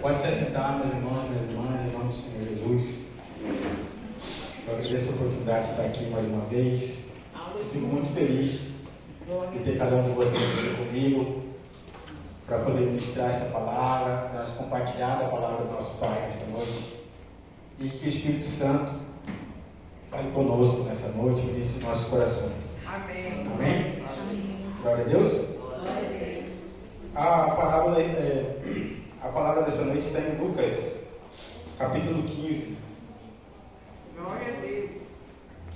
Pode se assentar, meus irmãos, minhas irmãs, em nome do Senhor Jesus. Eu agradeço a oportunidade de estar aqui mais uma vez. Fico muito feliz de ter cada um de vocês aqui comigo para poder ministrar essa palavra, para nós compartilhar da palavra do nosso Pai nessa noite. E que o Espírito Santo fale conosco nessa noite, ministre nossos corações. Amém. Amém? Glória a Deus. A palavra dessa noite está em Lucas, capítulo 15. Glória a Deus.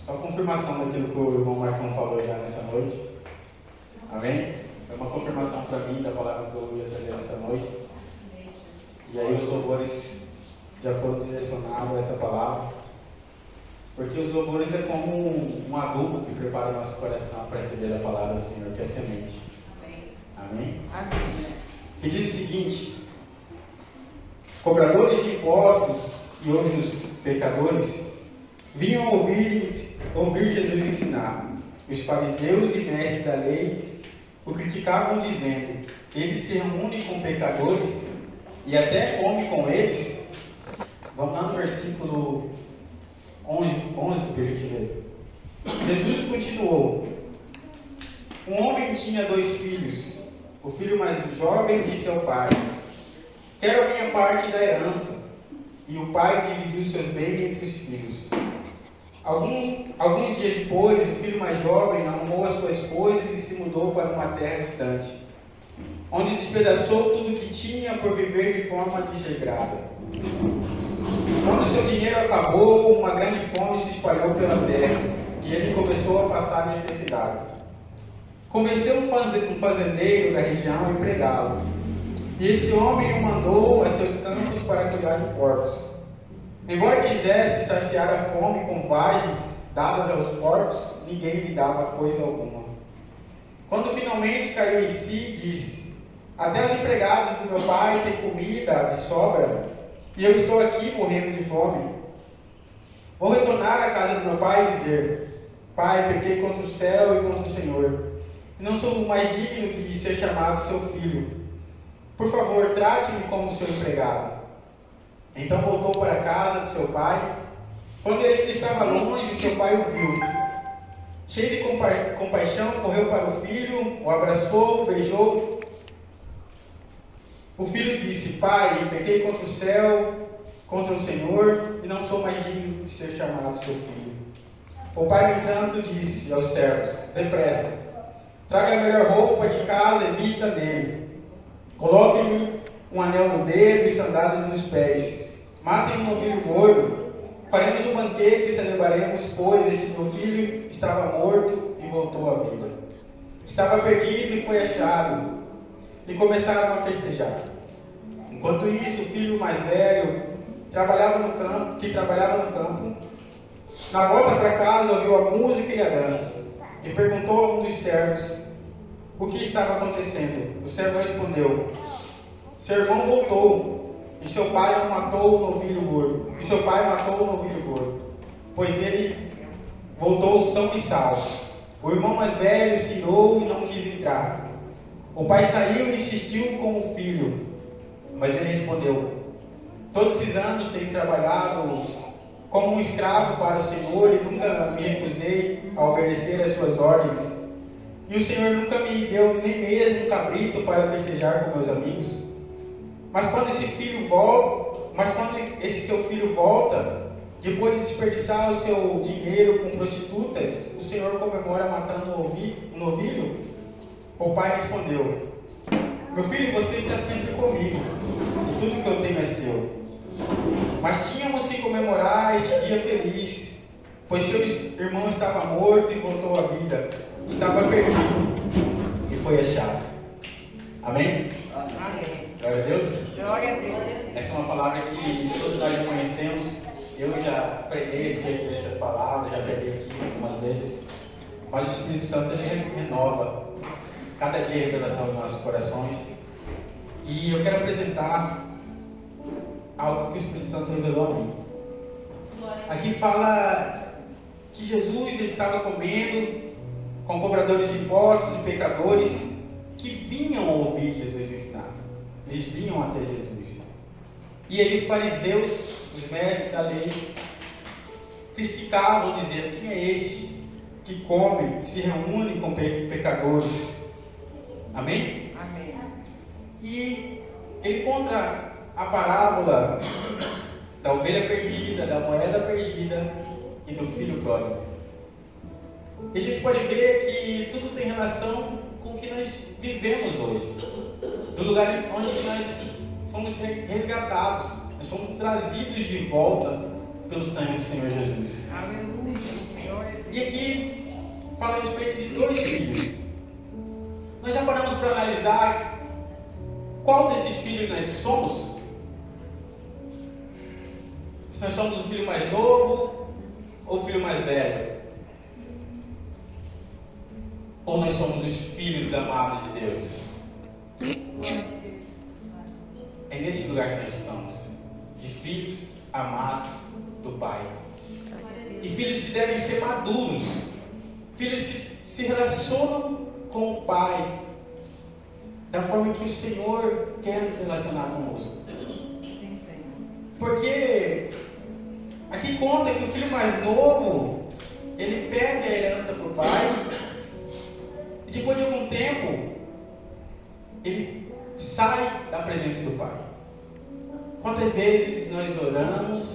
Só confirmação daquilo que o irmão Marcão falou já nessa noite. Amém? É uma confirmação para mim da palavra que eu ia trazer nessa noite. E aí os louvores já foram direcionados a essa palavra. Porque os louvores é como um adubo que prepara o nosso coração para receber a palavra do Senhor, que é a semente. Amém? Amém. Que diz o seguinte: cobradores de impostos e outros pecadores vinham ouvir Jesus ensinar. Os fariseus e mestres da lei o criticavam dizendo: ele se reúne com pecadores e até come com eles. Vamos lá no versículo 11, por gentileza. Jesus continuou: um homem tinha 2 filhos. O filho mais jovem disse ao pai: quero a minha parte da herança. E o pai dividiu seus bens entre os filhos. Alguns dias depois, o filho mais jovem arrumou as suas coisas e se mudou para uma terra distante, onde despedaçou tudo que tinha por viver de forma desregrada. Quando seu dinheiro acabou, uma grande fome se espalhou pela terra e ele começou a passar necessidade. Convenceu um fazendeiro da região a empregá-lo. E esse homem o mandou a seus campos para cuidar de porcos. Embora quisesse saciar a fome com vagens dadas aos porcos, ninguém lhe dava coisa alguma. Quando finalmente caiu em si, disse: até os empregados do meu pai têm comida de sobra, e eu estou aqui morrendo de fome. Vou retornar à casa do meu pai e dizer: pai, pequei contra o céu e contra o Senhor. Não sou mais digno de ser chamado seu filho. Por favor, trate-me como seu empregado. Então voltou para a casa de seu pai. Quando ele ainda estava longe, seu pai o viu. Cheio de compaixão, correu para o filho, o abraçou, o beijou. O filho disse: pai, pequei contra o céu, contra o Senhor, e não sou mais digno de ser chamado seu filho. O pai, no entanto, disse aos servos: depressa, traga a melhor roupa de casa e vista nele. Coloque-lhe um anel no dedo e sandálias nos pés. Matem um novilho gordo. Faremos um banquete e celebraremos, pois esse meu filho estava morto e voltou à vida. Estava perdido e foi achado. E começaram a festejar. Enquanto isso, o filho mais velho trabalhava no campo. Na volta para casa, ouviu a música e a dança. E perguntou a um dos servos o que estava acontecendo. O servo respondeu: seu irmão voltou, e seu pai matou o novilho gordo, pois ele voltou são e salvo. O irmão mais velho se irou e não quis entrar. O pai saiu e insistiu com o filho, mas ele respondeu: todos esses anos tenho trabalhado como um escravo para o Senhor e nunca me recusei a obedecer às suas ordens. E o Senhor nunca me deu nem mesmo cabrito para festejar com meus amigos. Mas quando esse seu filho volta, depois de desperdiçar o seu dinheiro com prostitutas, o Senhor comemora matando um novilho? O pai respondeu: meu filho, você está sempre comigo, e tudo que eu tenho é seu. Mas tínhamos que comemorar este dia feliz, pois seu irmão estava morto e voltou à vida, estava perdido e foi achado. Amém? Amém. Glória a Deus. Glória a Deus. Essa é uma palavra que todos nós já conhecemos. Eu já preguei a respeito dessa palavra, já preguei aqui algumas vezes. Mas o Espírito Santo ele renova cada dia a revelação dos nossos corações. E eu quero apresentar algo que o Espírito Santo revelou a mim. Aqui fala que Jesus estava comendo com cobradores de impostos e pecadores que vinham ouvir Jesus ensinar. Eles vinham até Jesus. E aí os fariseus, os mestres da lei, criticavam, dizendo: quem é este que come, se reúne com pecadores? Amém? Amém. E ele conta a parábola da ovelha perdida, da moeda perdida e do filho pródigo. E a gente pode ver que tudo tem relação com o que nós vivemos hoje, do lugar onde nós fomos resgatados, nós fomos trazidos de volta pelo sangue do Senhor Jesus. Aleluia. Glória a Deus. E aqui fala a respeito de 2 filhos. Nós já paramos para analisar qual desses filhos nós somos? Se nós somos o filho mais novo ou o filho mais velho? Ou nós somos os filhos amados de Deus? É nesse lugar que nós estamos, de filhos amados do Pai. E filhos que devem ser maduros, filhos que se relacionam com o Pai da forma que o Senhor quer nos relacionar conosco. Sim, Senhor. Porque aqui conta que o filho mais novo, ele pede a herança para o pai, e depois de algum tempo ele sai da presença do pai. Quantas vezes nós oramos,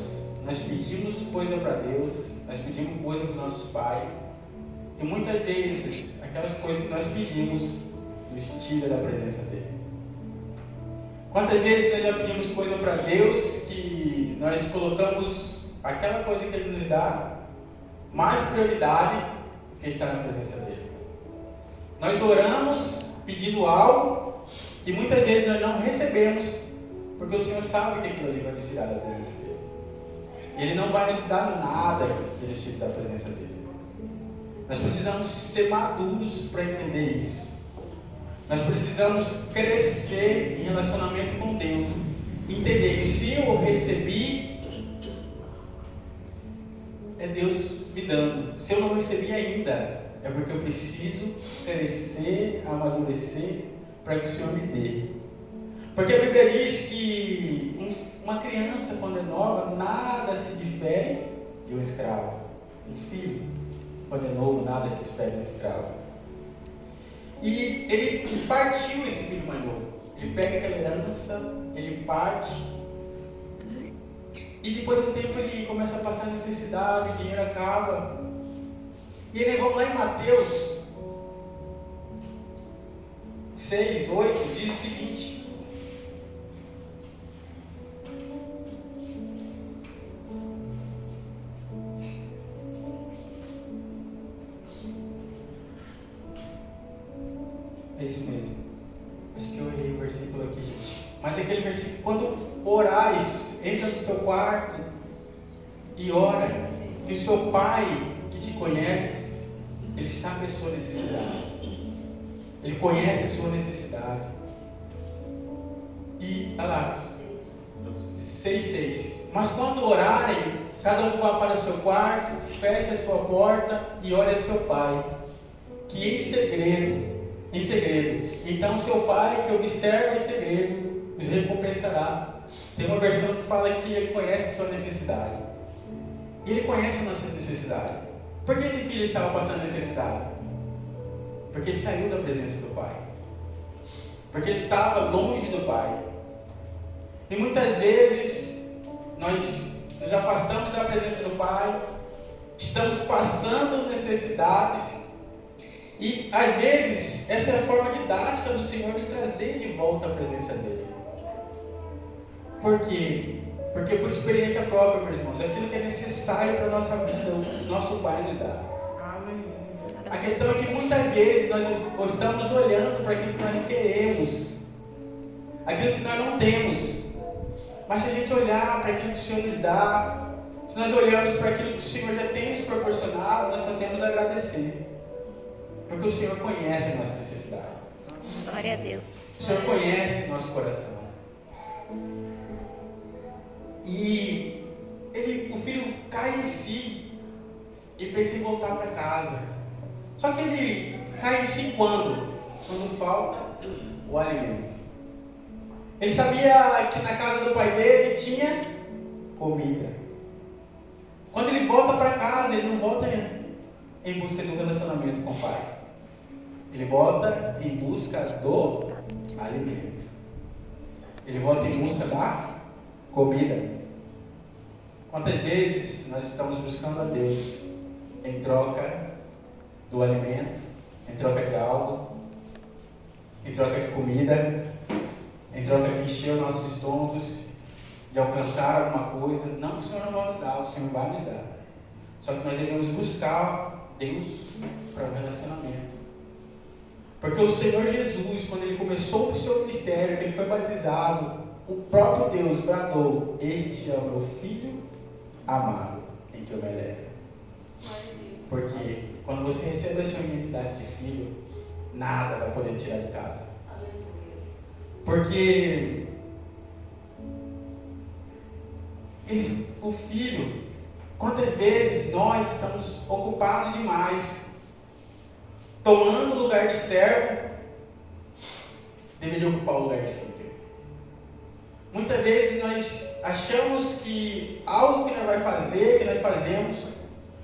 nós pedimos coisa para Deus, nós pedimos coisa para os nossos pais, e muitas vezes aquelas coisas que nós pedimos nos tira da presença dele. Quantas vezes nós já pedimos coisa para Deus que nós colocamos aquela coisa que Ele nos dá mais prioridade do que estar na presença dele? Nós oramos pedindo algo e muitas vezes nós não recebemos, porque o Senhor sabe que aquilo ali vai nos tirar da presença dele. Ele não vai nos dar nada que nos tire da presença dele. Nós precisamos ser maduros para entender isso. Nós precisamos crescer em relacionamento com Deus. Entender que se eu recebi, é Deus me dando. Se eu não recebi ainda, é porque eu preciso crescer, amadurecer, para que o Senhor me dê. Porque a Bíblia diz que uma criança, quando é nova, nada se difere de um escravo. Um filho, quando é novo, nada se difere de um escravo. E ele partiu, esse filho mais novo. Ele pega aquela herança, ele parte. E depois de um tempo ele começa a passar necessidade, o dinheiro acaba. E ele vamos lá em Mateus 6, 8, diz o seguinte: é isso mesmo. Acho que eu errei o versículo aqui, gente. Mas é aquele versículo: quando orais, entra no teu quarto e ora, que o seu Pai que te conhece, Ele sabe a sua necessidade. Ele conhece a sua necessidade. E, olha lá, 6,6. Mas quando orarem, cada um vá para o seu quarto, feche a sua porta e ore a seu Pai, que em segredo, então seu Pai que observa em segredo, os recompensará. Tem uma versão que fala que Ele conhece a sua necessidade. E Ele conhece a nossa necessidade. Por que esse filho estava passando necessidade? Porque ele saiu da presença do Pai. Porque ele estava longe do Pai. E muitas vezes nós nos afastamos da presença do Pai, estamos passando necessidades, e às vezes essa é a forma didática do Senhor nos trazer de volta à presença dele. Por quê? Porque por experiência própria, meus irmãos, aquilo que é necessário para a nossa vida, o nosso Pai nos dá. A questão é que muitas vezes nós estamos olhando para aquilo que nós queremos, aquilo que nós não temos. Mas se a gente olhar para aquilo que o Senhor nos dá, se nós olharmos para aquilo que o Senhor já tem nos proporcionado, nós só temos a agradecer. Porque o Senhor conhece a nossa necessidade. Glória a Deus. O Senhor conhece o nosso coração. E o filho cai em si e pensa em voltar para casa. Só que ele cai em si quando? Quando falta o alimento. Ele sabia que na casa do pai dele tinha comida. Quando ele volta para casa, ele não volta em busca do relacionamento com o pai. Ele volta em busca do alimento. Ele volta em busca da comida. Quantas vezes nós estamos buscando a Deus em troca do alimento, em troca de algo, em troca de comida, em troca de encher os nossos estômagos, de alcançar alguma coisa? Não que o Senhor não vai nos dar, o Senhor vai nos dar. Só que nós devemos buscar Deus para o relacionamento. Porque o Senhor Jesus, quando Ele começou o seu ministério, que Ele foi batizado, o próprio Deus bradou: este é o meu Filho amado, em que eu me alegro. Porque quando você recebe a sua identidade de filho, nada vai poder tirar de casa. Porque o filho, quantas vezes nós estamos ocupados demais, tomando o lugar de servo, deveria ocupar o lugar de filho. Muitas vezes nós achamos que algo que nós vai fazer, que nós fazemos,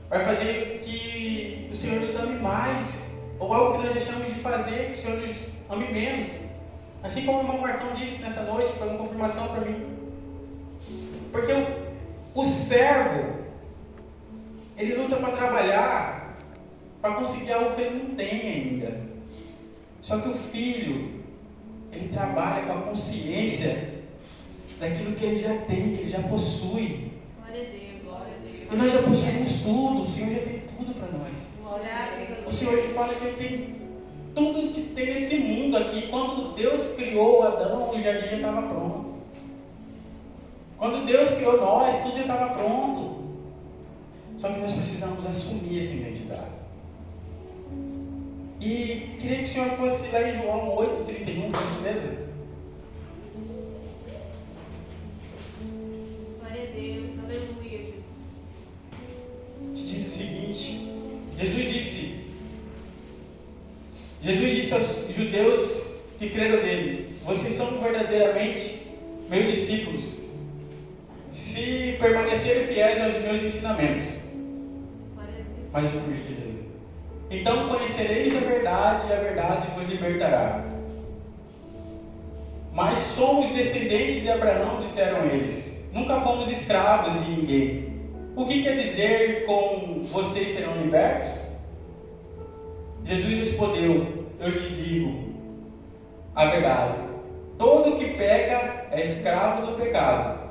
vai fazer que o Senhor nos ame mais, ou algo que nós deixamos de fazer, que o Senhor nos ame menos. Assim como o irmão Marcão disse nessa noite, foi uma confirmação para mim. Porque o servo, ele luta para trabalhar, para conseguir algo que ele não tem ainda. Só que o filho, ele trabalha com a consciência daquilo que ele já tem, que ele já possui. Glória a Deus, glória a Deus. E nós já possuímos tudo, o Senhor já tem tudo para nós. O Senhor ele fala que ele tem tudo que tem nesse mundo aqui. Quando Deus criou Adão, o jardim já estava pronto. Quando Deus criou nós, tudo já estava pronto. Só que nós precisamos assumir essa identidade. E queria que o Senhor fosse lá em João 8:31, por gentileza. Glória a Deus, aleluia, Jesus. Que diz o seguinte: Jesus disse aos judeus que creram nele: vocês são verdadeiramente meus discípulos, se permanecerem fiéis aos meus ensinamentos. Glória a Deus. Mas por gentileza. Então conhecereis a verdade, e a verdade vos libertará. Mas somos descendentes de Abraão, disseram eles. Nunca fomos escravos de ninguém. O que quer dizer com vocês serão libertos? Jesus respondeu: eu lhes digo a verdade. Todo que peca é escravo do pecado.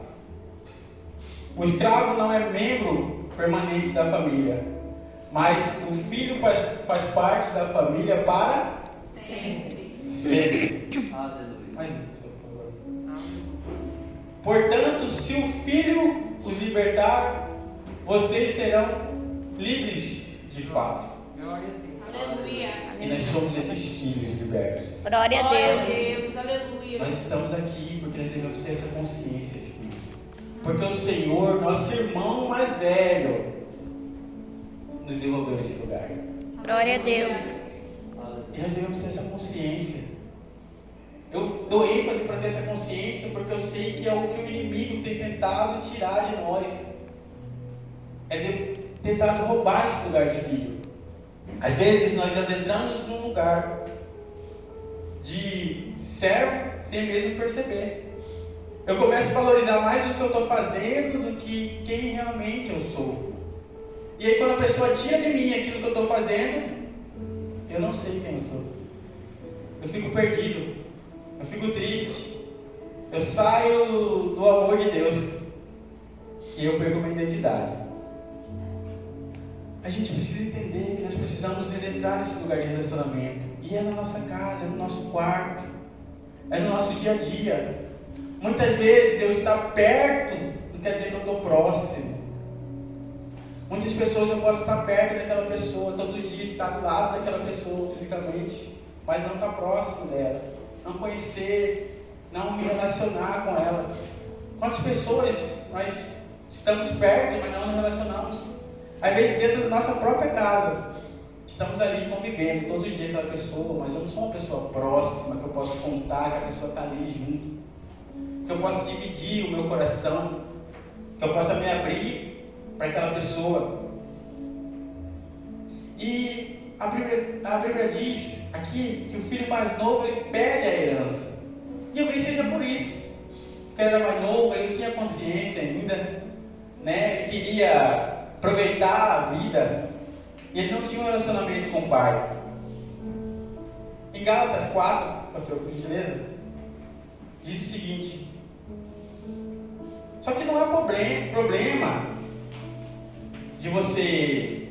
O escravo não é membro permanente da família, mas o filho faz parte da família para Sempre. sempre. Aleluia. Mais um, por favor. Portanto, se o Filho os libertar, vocês serão livres de fato. Glória a Deus. Aleluia. E nós somos esses filhos libertos. Glória a Deus. Deus, aleluia. Nós estamos aqui porque nós devemos ter essa consciência de filhos. Porque o Senhor, nosso irmão mais velho, nos devolveu esse lugar. Glória a Deus. E nós devemos ter essa consciência. Eu dou ênfase para ter essa consciência porque eu sei que é o que o inimigo tem tentado tirar de nós. É tentado roubar esse lugar de filho. Às vezes nós adentramos num lugar de servo sem mesmo perceber. Eu começo a valorizar mais o que eu estou fazendo do que quem realmente eu sou. E aí quando a pessoa tira de mim aquilo que eu estou fazendo, eu não sei quem eu sou. Eu fico perdido. Eu fico triste. Eu saio do amor de Deus. E eu perco minha identidade. A gente precisa entender que nós precisamos entrar nesse lugar de relacionamento. E é na nossa casa, é no nosso quarto, é no nosso dia a dia. Muitas vezes eu estar perto não quer dizer que eu estou próximo. Muitas pessoas eu posso estar perto daquela pessoa, todos os dias estar do lado daquela pessoa fisicamente, mas não estar próximo dela, não conhecer, não me relacionar com ela. Quantas pessoas nós estamos perto, mas não nos relacionamos? Às vezes dentro da nossa própria casa, estamos ali convivendo todos os dias com aquela pessoa, mas eu não sou uma pessoa próxima que eu posso contar que a pessoa está ali junto. que eu possa dividir o meu coração, que eu possa me abrir para aquela pessoa. E a Bíblia diz aqui que o filho mais novo, ele pede a herança. E eu creio que seja por isso. Porque ele era mais novo, ele não tinha consciência ainda, né? Ele queria aproveitar a vida. E ele não tinha um relacionamento com o pai. Em Gálatas 4, pastor, por gentileza, diz o seguinte: só que não é problema de você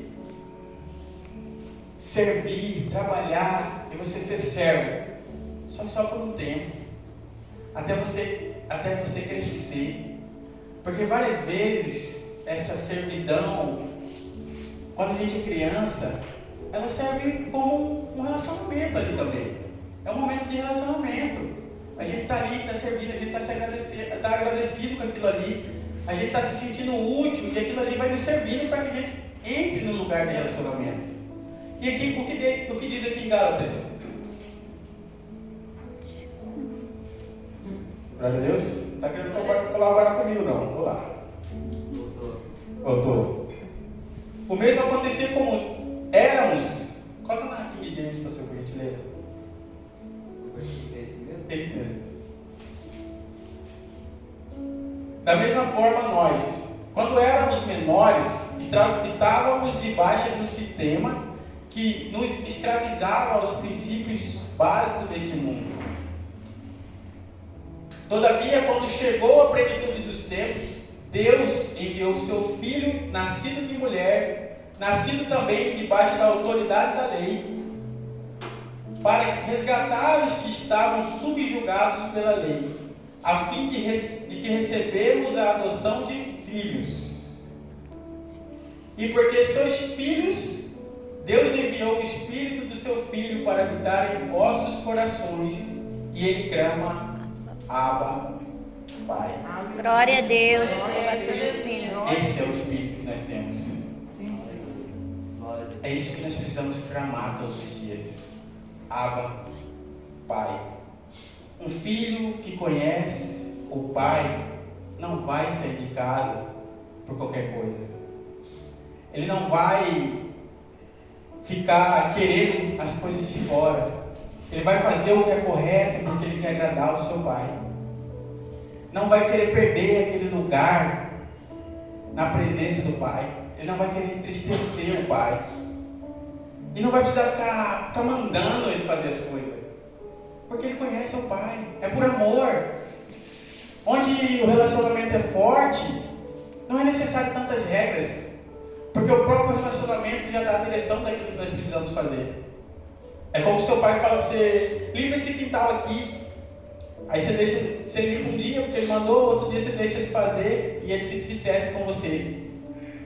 servir, trabalhar e você ser servo só por um tempo, até você crescer. Porque várias vezes essa servidão, quando a gente é criança, ela serve como um relacionamento ali também. É um momento de relacionamento. A gente está ali, está servindo, a gente está agradecido com aquilo ali. A gente está se sentindo útil e aquilo ali vai nos servindo para que a gente entre no lugar de relacionamento. E aqui, o que diz aqui em Gálatas? Glória a Deus. Não está querendo colaborar comigo não. Vou lá. Voltou. O mesmo acontecia como éramos. Coloca na King James, pastor, por gentileza. Esse mesmo. Da mesma forma nós, quando éramos menores, estávamos debaixo de um sistema que nos escravizava aos princípios básicos deste mundo. Todavia, quando chegou a plenitude dos tempos, Deus enviou seu Filho, nascido de mulher, nascido também debaixo da autoridade da lei, para resgatar os que estavam subjugados pela lei, a fim de que recebemos a adoção de filhos. E porque sois filhos, Deus enviou o Espírito do seu Filho para habitar em vossos corações, e ele clama: Abba, Pai. Glória a Deus. Louvado seja o Senhor. Esse é o Espírito que nós temos. Sim, Senhor. É isso que nós precisamos clamar todos os dias. Abba, Pai. Um filho que conhece o Pai não vai sair de casa por qualquer coisa. Ele não vai ficar querendo as coisas de fora. Ele vai fazer o que é correto porque ele quer agradar o seu Pai. Não vai querer perder aquele lugar na presença do Pai. Ele não vai querer entristecer o Pai. E não vai precisar ficar mandando ele fazer as coisas. Porque ele conhece o Pai. É por amor. Onde o relacionamento é forte, não é necessário tantas regras. Porque o próprio relacionamento já dá a direção daquilo que nós precisamos fazer. É como se seu pai fala para você: limpa esse quintal aqui. Aí você limpa um dia porque ele mandou, outro dia você deixa de fazer e ele se entristece com você.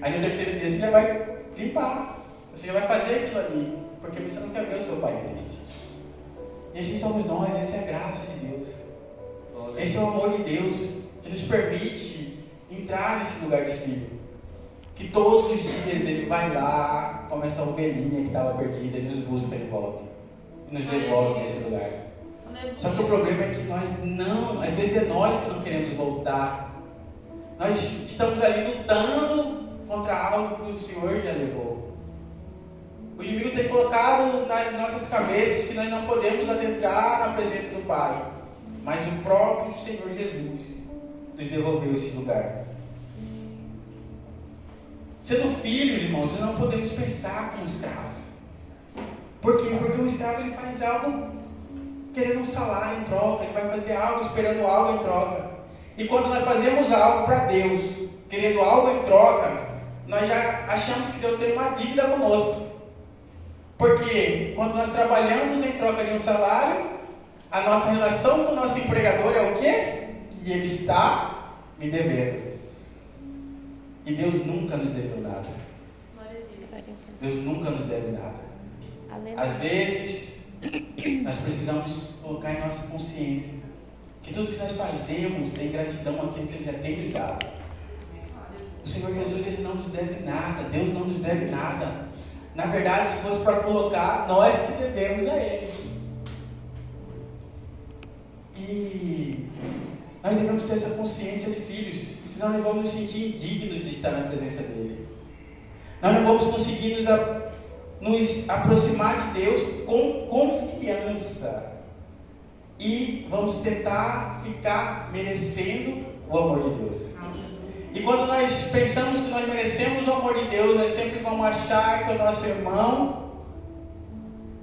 Aí no terceiro dia você já vai limpar. Você já vai fazer aquilo ali, porque você não quer ver o seu pai triste. E assim somos nós, essa é a graça de Deus. Esse é o amor de Deus que nos permite entrar nesse lugar de filho. Que todos os dias ele vai lá, como essa ovelhinha que estava perdida, ele nos busca de volta. E nos devolve nesse lugar. Só que o problema é que nós não, às vezes é nós que não queremos voltar. Nós estamos ali lutando contra algo que o Senhor já levou. O inimigo tem colocado nas nossas cabeças que nós não podemos adentrar na presença do Pai. Mas o próprio Senhor Jesus nos devolveu esse lugar. Sendo filhos, irmãos, nós não podemos pensar como escravos. Por quê? Porque o escravo ele faz algo querendo um salário em troca, ele vai fazer algo esperando algo em troca. E quando nós fazemos algo para Deus, querendo algo em troca, nós já achamos que Deus tem uma dívida conosco. Porque quando nós trabalhamos em troca de um salário, a nossa relação com o nosso empregador é o quê? Que ele está me devendo. E Deus nunca nos deve nada. Deus nunca nos deve nada. Às vezes, nós precisamos colocar em nossa consciência que tudo que nós fazemos é gratidão àquilo que Ele já tem nos dado. O Senhor Jesus, Ele não nos deve nada. Deus não nos deve nada. Na verdade, se fosse para colocar, nós que devemos a Ele. E nós devemos ter essa consciência de filhos, senão nós vamos nos sentir indignos de estar na presença dele. Nós não vamos conseguir nos aproximar de Deus com confiança e vamos tentar ficar merecendo o amor de Deus. E quando nós pensamos que nós merecemos o amor de Deus, nós sempre vamos achar que o nosso irmão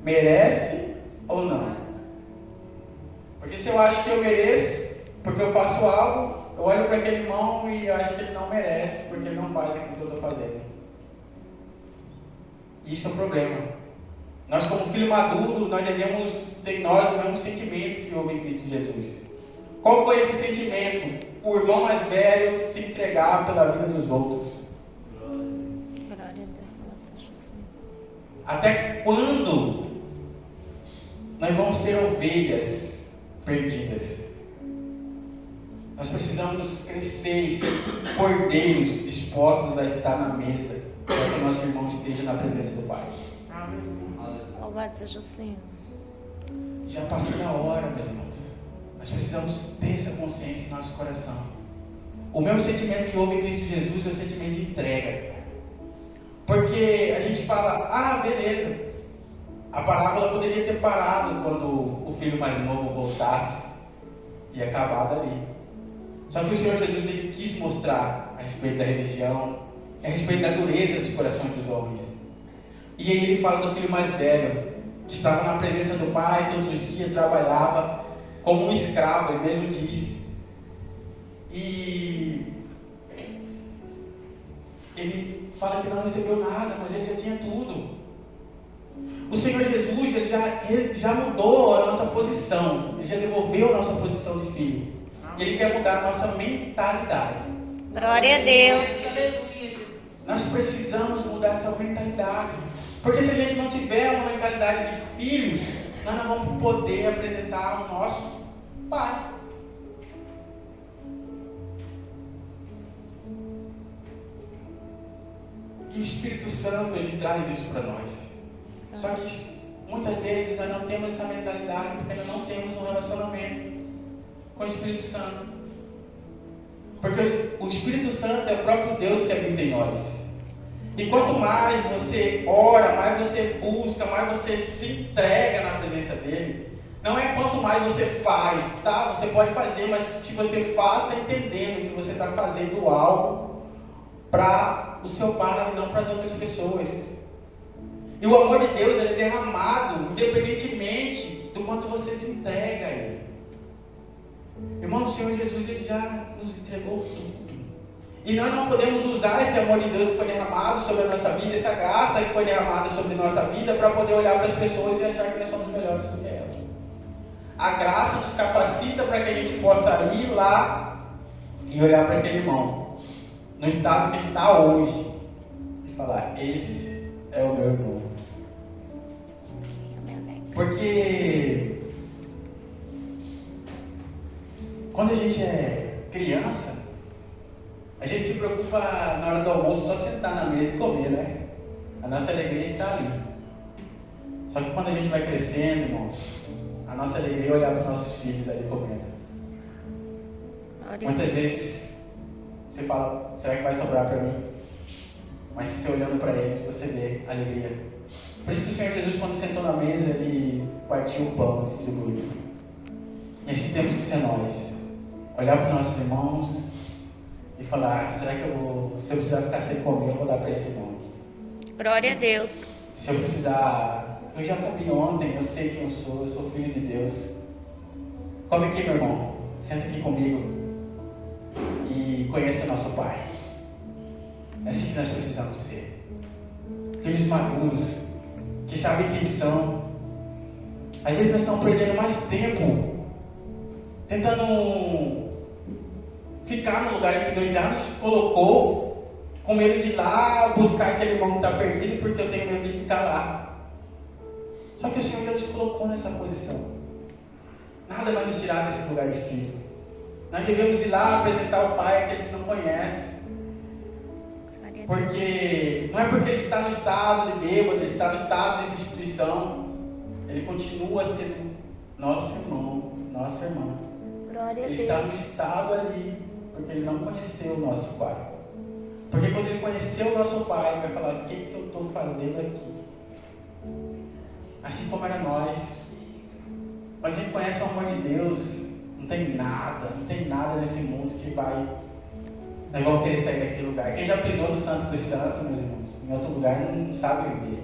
merece ou não. Porque se eu acho que eu mereço, porque eu faço algo, eu olho para aquele irmão e eu acho que ele não merece, porque ele não faz aquilo que eu estou fazendo. Isso é um problema. Nós, como filho maduro, nós devemos ter em nós o mesmo sentimento que houve em Cristo Jesus. Qual foi esse sentimento? O irmão mais velho se entregar pela vida dos outros. Glória a Deus, louvado seja o Senhor. Até quando nós vamos ser ovelhas perdidas? Nós precisamos crescer e ser cordeiros dispostos a estar na mesa para que o nosso irmão esteja na presença do Pai. Louvado seja o Senhor. Já passou da hora, meus irmãos. Nós precisamos ter essa consciência em nosso coração. O mesmo sentimento que houve em Cristo Jesus é o sentimento de entrega. Porque a gente fala, beleza. A parábola poderia ter parado quando o filho mais novo voltasse e acabado ali. Só que o Senhor Jesus ele quis mostrar a respeito da religião, a respeito da dureza dos corações dos homens. E aí ele fala do filho mais velho, que estava na presença do Pai todos os dias, trabalhava como um escravo, ele mesmo disse. E ele fala que não recebeu nada, mas ele já tinha tudo. O Senhor Jesus ele já mudou a nossa posição, ele já devolveu a nossa posição de filho. E ele quer mudar a nossa mentalidade. Glória a Deus. Aleluia, Jesus. Nós precisamos mudar essa mentalidade. Porque se a gente não tiver uma mentalidade de filhos, nós não vamos poder apresentar o nosso Pai. E o Espírito Santo, ele traz isso para nós. Só que muitas vezes nós não temos essa mentalidade porque nós não temos um relacionamento com o Espírito Santo. Porque o Espírito Santo é o próprio Deus que habita em nós. E quanto mais você ora, mais você busca, mais você se entrega na presença dele. Não é quanto mais você faz, tá? Você pode fazer, mas que você faça entendendo que você está fazendo algo para o seu Pai e não para as outras pessoas. E o amor de Deus ele é derramado independentemente do quanto você se entrega a Ele. Irmão, o Senhor Jesus ele já nos entregou tudo. E nós não podemos usar esse amor de Deus que foi derramado sobre a nossa vida, essa graça que foi derramada sobre a nossa vida, para poder olhar para as pessoas e achar que nós somos melhores do que elas. A graça nos capacita para que a gente possa ir lá e olhar para aquele irmão, no estado que ele está hoje, e falar: esse é o meu irmão. Porque quando a gente é criança, a gente se preocupa na hora do almoço só sentar na mesa e comer, né? A nossa alegria está ali. Só que quando a gente vai crescendo, irmãos, a nossa alegria é olhar para os nossos filhos ali comendo. Muitas vezes você fala: será que vai sobrar para mim? Mas se você olhando para eles, você vê a alegria. Por isso que o Senhor Jesus, quando sentou na mesa, ele partiu o pão e distribuiu. E assim temos que ser nós. Olhar para os nossos irmãos e falar: será que se eu precisar ficar sem comer, eu vou dar para esse irmão aqui. Glória a Deus. Se eu precisar, eu já comi ontem, eu sei quem eu sou filho de Deus. Come aqui, meu irmão, senta aqui comigo e conheça nosso Pai. É assim que nós precisamos ser. Filhos maduros, que sabem quem são. Às vezes nós estamos perdendo mais tempo tentando ficar no lugar em que Deus já nos colocou, com medo de ir lá buscar aquele irmão que está perdido, porque eu tenho medo de ficar lá. Só que o Senhor já nos colocou nessa posição. Nada vai nos tirar desse lugar de filho. Nós devemos ir lá apresentar o Pai àqueles que não conhecem. Porque não é porque ele está no estado de bêbado, ele está no estado de prostituição, ele continua sendo nosso irmão, nossa irmã. Glória a Ele está no Deus. estado ali, porque ele não conheceu o nosso Pai. Porque quando ele conheceu o nosso Pai, ele vai falar: o que eu estou fazendo aqui? Assim como era nós. Quando a gente conhece o amor de Deus, não tem nada nesse mundo que vai. Nós vamos querer sair daquele lugar. Quem já pisou no Santo dos Santos, meus irmãos, em outro lugar não sabe viver.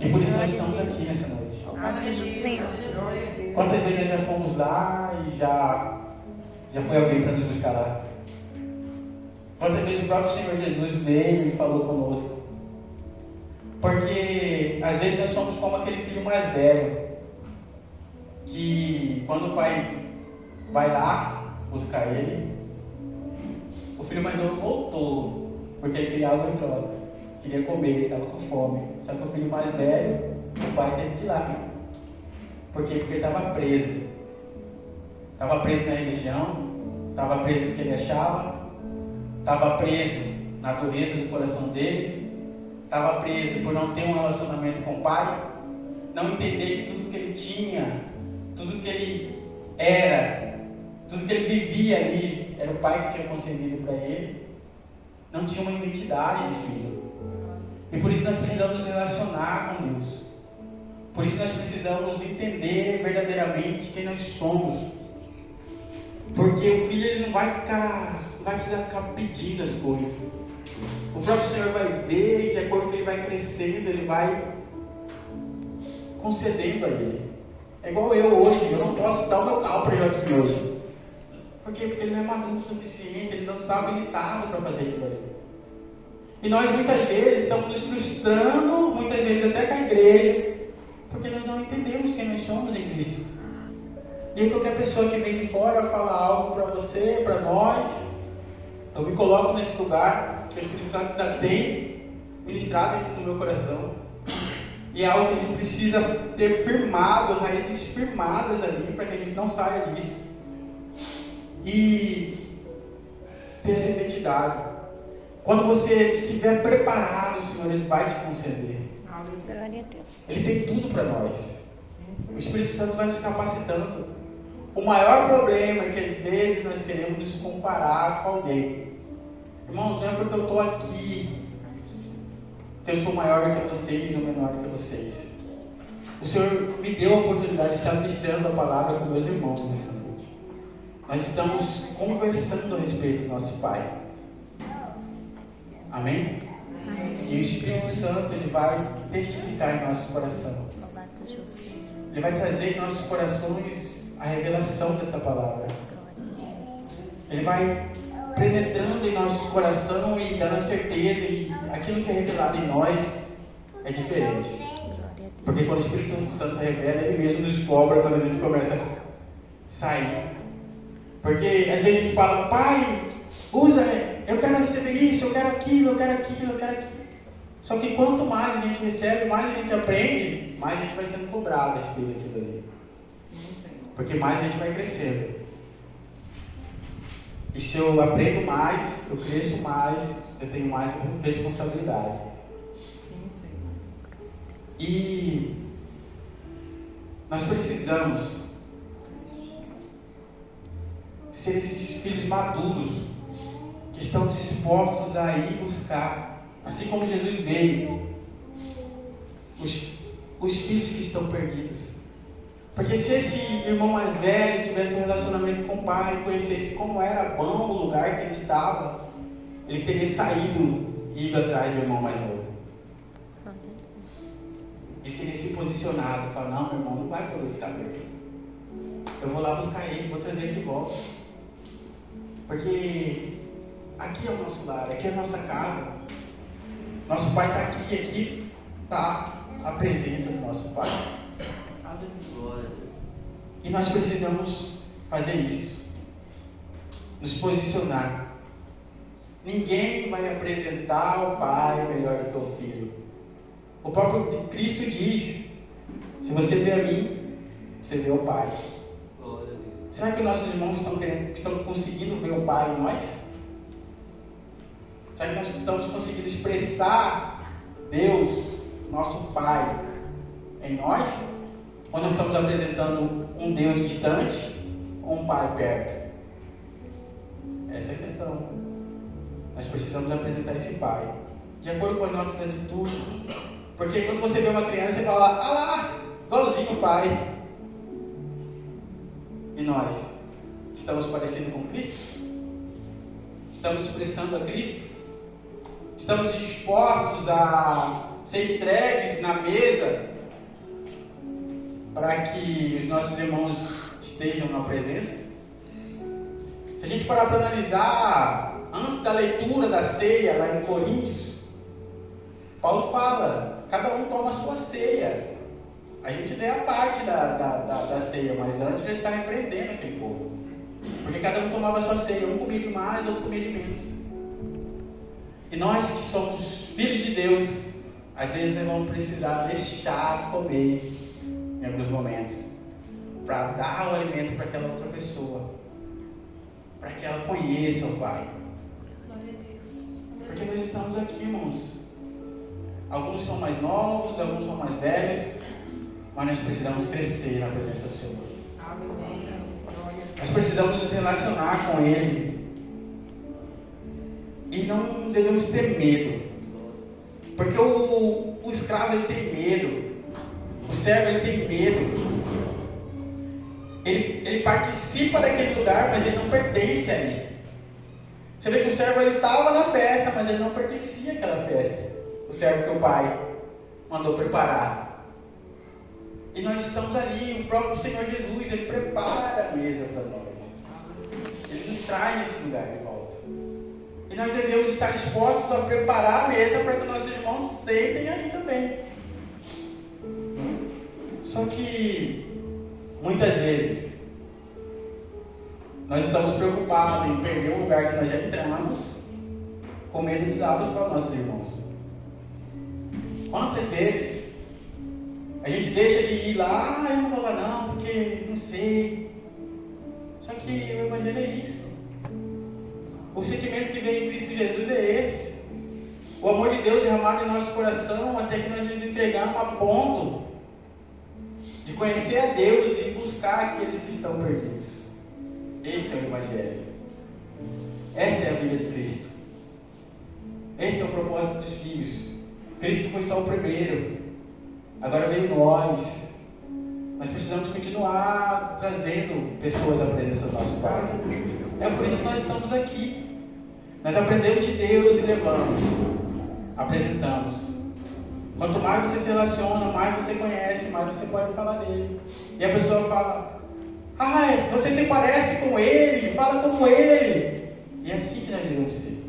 E por isso nós estamos aqui nessa noite. Louvado seja o Senhor. Quantas vezes nós já fomos lá e já foi alguém para nos buscar lá? Quantas vezes o próprio Senhor Jesus veio e falou conosco? Porque às vezes nós somos como aquele filho mais velho, que quando o pai vai lá buscar ele, o filho mais novo voltou, porque ele queria algo em troca, queria comer, ele estava com fome. Só que o filho mais velho, o pai teve que ir lá. Por quê? Porque ele estava preso. Estava preso na religião, estava preso no que ele achava, estava preso na dureza do coração dele, estava preso por não ter um relacionamento com o pai, não entender que tudo que ele tinha, tudo que ele era, tudo que ele vivia ali, era o pai que tinha concedido para ele. Não tinha uma identidade de filho. E por isso nós precisamos nos relacionar com Deus. Por isso nós precisamos entender verdadeiramente quem nós somos. Porque o filho ele não vai precisar ficar pedindo as coisas. O próprio Senhor vai ver, e de acordo com que ele vai crescendo, ele vai concedendo a ele. É igual eu hoje, eu não posso dar o meu carro para Joaquim hoje. Por quê? Porque ele não é maduro o suficiente, ele não está habilitado para fazer aquilo ali. E nós muitas vezes estamos nos frustrando, muitas vezes até com a igreja, porque nós não entendemos quem nós somos em Cristo. E aí qualquer pessoa que vem de fora fala algo para você, para nós, eu me coloco nesse lugar que o Espírito Santo ainda tem ministrado no meu coração. E é algo que a gente precisa ter firmado, raízes firmadas ali, para que a gente não saia disso. E ter essa identidade. Quando você estiver preparado, o Senhor ele vai te conceder. Glória a Deus. Ele tem tudo para nós. O Espírito Santo vai nos capacitando. O maior problema é que às vezes nós queremos nos comparar com alguém. Irmãos, não é porque eu estou aqui que eu sou maior do que vocês ou menor do que vocês. O Senhor me deu a oportunidade de estar ministrando a palavra com meus irmãos nessa noite. Nós estamos conversando a respeito do nosso Pai. Amém? E o Espírito Santo ele vai testificar em nosso coração. Louvado seja o Senhor. Ele vai trazer em nossos corações a revelação dessa palavra. Glória a Deus. Ele vai penetrando em nosso coração e dando a certeza que aquilo que é revelado em nós é diferente. Glória a Deus. Porque quando o Espírito Santo revela, ele mesmo nos cobra quando a gente começa a sair. Porque às vezes a gente fala: Pai, usa, eu quero receber isso, eu quero aquilo, eu quero aquilo, eu quero aquilo. Só que quanto mais a gente recebe, mais a gente aprende, mais a gente vai sendo cobrado a respeito daquilo ali. Porque mais a gente vai crescendo. E se eu aprendo mais, eu cresço mais, eu tenho mais responsabilidade. E nós precisamos ser esses filhos maduros que estão dispostos a ir buscar, assim como Jesus veio, os filhos que estão perdidos. Porque se esse irmão mais velho tivesse um relacionamento com o pai, conhecesse como era bom o lugar que ele estava, ele teria saído e ido atrás do irmão mais novo. Ele teria se posicionado, falar: não, meu irmão não vai poder ficar perdido. Eu vou lá buscar ele, vou trazer ele de volta. Porque aqui é o nosso lar, aqui é a nossa casa. Nosso pai está aqui está a presença do nosso pai. E nós precisamos fazer isso, nos posicionar. Ninguém vai apresentar o pai melhor do que o filho. O próprio Cristo diz: se você vê a mim, você vê o pai. Será que nossos irmãos estão conseguindo ver o pai em nós? Será que nós estamos conseguindo expressar Deus, nosso pai, em nós? Ou nós estamos apresentando um Deus distante, ou um pai perto? Essa é a questão. Nós precisamos apresentar esse pai, de acordo com as nossas atitudes. Porque quando você vê uma criança, você fala, ah lá, igualzinho o pai. E nós? Estamos parecendo com Cristo? Estamos expressando a Cristo? Estamos dispostos a ser entregues na mesa para que os nossos irmãos estejam na presença? Se a gente parar para analisar, antes da leitura da ceia, lá em Coríntios, Paulo fala, cada um toma a sua ceia. A gente tem a parte da ceia, mas antes ele está repreendendo aquele povo. Porque cada um tomava a sua ceia, um comia de mais, outro comia de menos. E nós que somos filhos de Deus, às vezes nós vamos precisar deixar de comer em alguns momentos, para dar o alimento para aquela outra pessoa, para que ela conheça o Pai. Glória a Deus. Porque nós estamos aqui, irmãos. Alguns são mais novos, alguns são mais velhos, mas nós precisamos crescer na presença do Senhor. Amém. Nós precisamos nos relacionar com Ele. E não devemos ter medo. Porque o escravo ele tem medo. O servo ele tem medo. Ele participa daquele lugar, mas ele não pertence ali. Você vê que o servo ele estava na festa, mas ele não pertencia àquela festa. O servo que o pai mandou preparar. E nós estamos ali, o próprio Senhor Jesus, Ele prepara a mesa para nós. Ele nos traz nesse lugar de volta. E nós devemos estar dispostos a preparar a mesa para que nossos irmãos sentem ali também. Só que, muitas vezes, nós estamos preocupados em perder o lugar que nós já entramos, com medo de dar para os nossos irmãos. Quantas vezes a gente deixa de ir lá, eu não vou lá não, porque não sei. Só que o Evangelho é isso. O sentimento que vem em Cristo Jesus é esse. O amor de Deus derramado em nosso coração até que nós nos entregamos a ponto de conhecer a Deus e buscar aqueles que estão perdidos. Este é o Evangelho. Esta é a vida de Cristo. Este é o propósito dos filhos. Cristo foi só o primeiro. Agora veio nós. Nós precisamos continuar trazendo pessoas à presença do nosso Pai. É por isso que nós estamos aqui. Nós aprendemos de Deus e levamos. Apresentamos. Quanto mais você se relaciona, mais você conhece, mais você pode falar dele. E a pessoa fala, você se parece com ele, fala como ele. E é assim que nós devemos ser.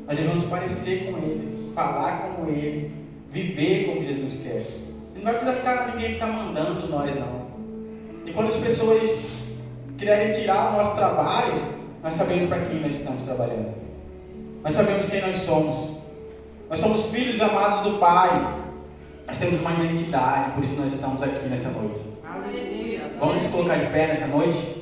Nós devemos parecer com ele, falar como ele, viver como Jesus quer. E não vai precisar ninguém ficar mandando nós não. E quando as pessoas querem tirar o nosso trabalho, nós sabemos para quem nós estamos trabalhando. Nós sabemos quem nós somos. Nós somos filhos amados do Pai. Nós temos uma identidade, por isso nós estamos aqui nessa noite. Aleluia. Vamos nos colocar de pé nessa noite?